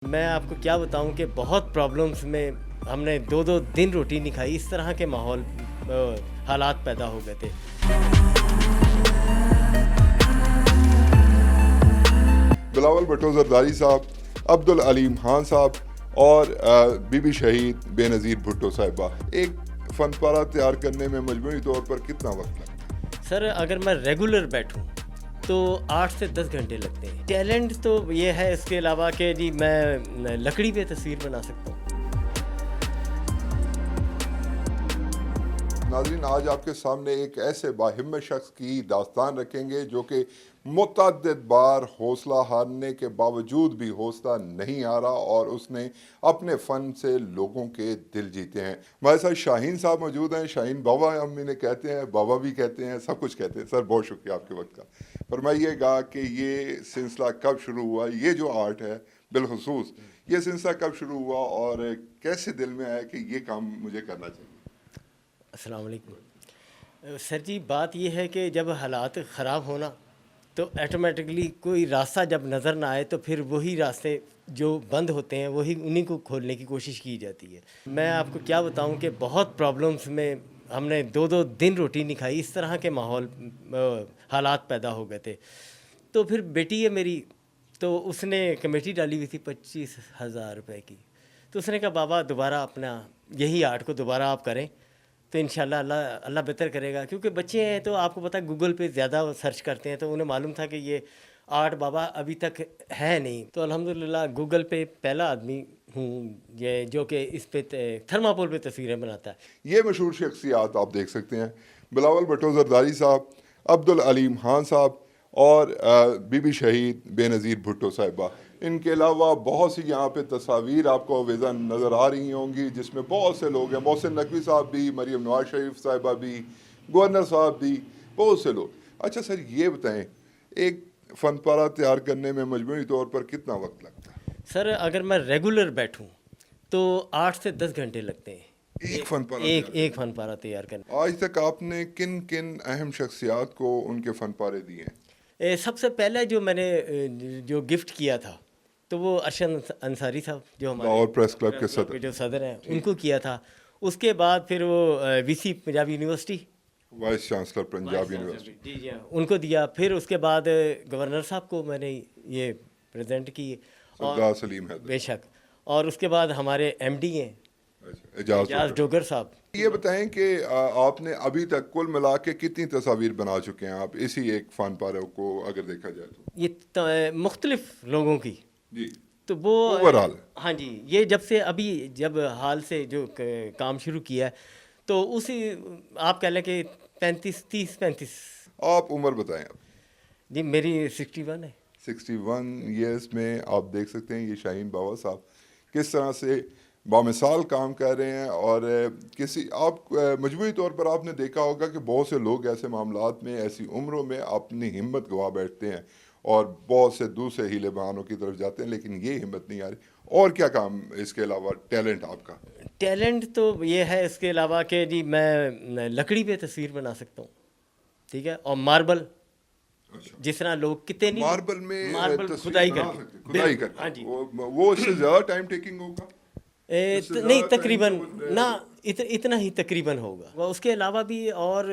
میں آپ کو کیا بتاؤں کہ بہت پرابلمس میں ہم نے دو دن روٹی نہیں کھائی. اس طرح کے ماحول حالات پیدا ہو گئے تھے. بلاول بھٹو زرداری صاحب، عبدالعلیم خان صاحب اور بی بی شہید بے نظیر بھٹو صاحبہ، ایک فن پارہ تیار کرنے میں مجموعی طور پر کتنا وقت لگتا ہے؟ سر اگر میں ریگولر بیٹھوں تو 8 سے 10 گھنٹے لگتے ہیں. ٹیلنٹ تو یہ ہے اس کے علاوہ کہ جی میں لکڑی پہ تصویر بنا سکتا ہوں. ناظرین، آج آپ کے سامنے ایک ایسے باہمت شخص کی داستان رکھیں گے جو کہ متعدد بار حوصلہ ہارنے کے باوجود بھی حوصلہ نہیں ہارا اور اس نے اپنے فن سے لوگوں کے دل جیتے ہیں. ہمارے ساتھ شاہین صاحب موجود ہیں. شاہین بابا ہم انہیں کہتے ہیں، بابا بھی کہتے ہیں، سب کچھ کہتے ہیں. سر بہت شکریہ آپ کے وقت کا. فرمائیے گا کہ یہ سلسلہ کب شروع ہوا، یہ جو آرٹ ہے بالخصوص یہ سلسلہ کب شروع ہوا اور کیسے دل میں آیا کہ یہ کام مجھے کرنا چاہیے؟ السلام علیکم. سر جی بات یہ ہے کہ جب حالات خراب ہونا تو ایٹومیٹکلی کوئی راستہ جب نظر نہ آئے تو پھر وہی راستے جو بند ہوتے ہیں وہی انہی کو کھولنے کی کوشش کی جاتی ہے. میں آپ کو کیا بتاؤں کہ بہت پرابلمس میں ہم نے دو دن روٹی نہیں کھائی. اس طرح کے ماحول حالات پیدا ہو گئے تھے. تو پھر بیٹی ہے میری، تو اس نے کمیٹی ڈالی ہوئی تھی 25,000 روپے کی. تو اس نے کہا بابا دوبارہ اپنا یہی آرٹ کو دوبارہ آپ کریں تو انشاءاللہ اللہ بہتر کرے گا. کیونکہ بچے ہیں تو آپ کو پتہ گوگل پہ زیادہ سرچ کرتے ہیں، تو انہیں معلوم تھا کہ یہ آرٹ بابا ابھی تک ہے نہیں. تو الحمدللہ گوگل پہ پہلا آدمی ہوں یہ جو کہ اس پہ تھرماپول پہ تصویریں بناتا ہے. یہ مشہور شخصیات آپ دیکھ سکتے ہیں، بلاول بھٹو زرداری صاحب، عبدالعلیم خان صاحب اور بی بی شہید بے نظیر بھٹو صاحبہ. ان کے علاوہ بہت سی یہاں پہ تصاویر آپ کو ویزا نظر آ رہی ہوں گی جس میں بہت سے لوگ ہیں. محسن نقوی صاحب بھی، مریم نواز شریف صاحبہ بھی، گورنر صاحب بھی، بہت سے لوگ. اچھا سر یہ بتائیں، ایک فن پارہ تیار کرنے میں مجموعی طور پر کتنا وقت لگتا ہے؟ سر اگر میں ریگولر بیٹھوں تو 8 سے 10 گھنٹے لگتے ہیں ایک فن پارہ ایک فن پارہ تیار کرنے. آج تک آپ نے کن کن اہم شخصیات کو ان کے فن پارے دیے ہیں؟ سب سے پہلے جو میں نے جو گفٹ کیا تھا تو وہ ارشد انصاری صاحب جو لاہور پریس کلب کے پریس صدر، جو صدر ہیں ان کو کیا تھا. اس کے بعد پھر وہ V C Punjab university vice chancellor Punjab university, جی ان کو دیا. پھر اس کے بعد گورنر صاحب کو میں نے یہ پریزنٹ کی. سردار سلیم حیدر، بے شک. اور اس کے بعد ہمارے ایم ڈی ہیں اعجاز ڈوگر صاحب. یہ بتائیں کہ آپ نے ابھی تک کل ملا کے کتنی تصاویر بنا چکے ہیں آپ اسی ایک فن پارے کو اگر دیکھا جائے تو؟ یہ مختلف لوگوں کی جی تو وہ اوورال، ہاں جی یہ جب حال سے جو کام شروع کیا ہے تو اسی آپ کہہ لیں کہ 35. آپ عمر بتائیں. آپ جی میری 61 ہے. 61 ایئرس میں آپ دیکھ سکتے ہیں یہ شاہین بابا صاحب کس طرح سے بامثال کام کر رہے ہیں. اور آپ مجموعی طور پر آپ نے دیکھا ہوگا کہ بہت سے لوگ ایسے معاملات میں ایسی عمروں میں اپنی ہمت گوا بیٹھتے ہیں اور بہت سے دوسرے ہیلے بہانوں کی طرف جاتے ہیں، لیکن یہ ہمت نہیں آ رہی. اور کیا کام اس کے علاوہ ٹیلنٹ آپ کا؟ ٹیلنٹ تو یہ ہے اس کے علاوہ کہ جی میں لکڑی پہ تصویر بنا سکتا ہوں، ٹھیک ہے. اور ماربل جس طرح لوگ کتنے ماربل میں کھدائی کر ہاں جی وہ اس سے زیادہ ٹائم ٹیکنگ ہوگا؟ نہیں تقریباً نہ اتنا ہی تقریباً ہوگا. اس کے علاوہ بھی اور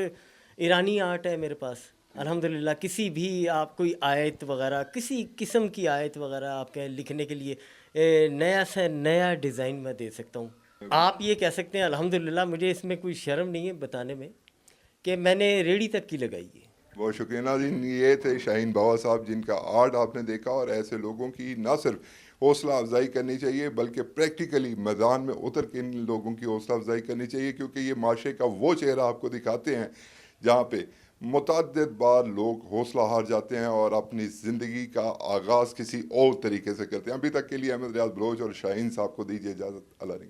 ایرانی آرٹ ہے میرے پاس الحمدللہ. کسی بھی آپ کوئی آیت وغیرہ کسی قسم کی آیت وغیرہ آپ کہیں لکھنے کے لیے نیا سے نیا ڈیزائن میں دے سکتا ہوں. آپ یہ کہہ سکتے ہیں الحمدللہ مجھے اس میں کوئی شرم نہیں ہے بتانے میں کہ میں نے ریڑھی تک کی لگائی ہے. بہت شکریہ ناظرین. یہ تھے شاہین بابا صاحب جن کا آرٹ آپ نے دیکھا. اور ایسے لوگوں کی نہ صرف حوصلہ افزائی کرنی چاہیے بلکہ پریکٹیکلی میدان میں اتر کے ان لوگوں کی حوصلہ افزائی کرنی چاہیے، کیونکہ یہ معاشرے کا وہ چہرہ آپ کو دکھاتے ہیں جہاں پہ متعدد بار لوگ حوصلہ ہار جاتے ہیں اور اپنی زندگی کا آغاز کسی اور طریقے سے کرتے ہیں. ابھی تک کے لیے احمد ریاض بلوچ اور شاہین صاحب کو دیجیے اجازت. اللہ نے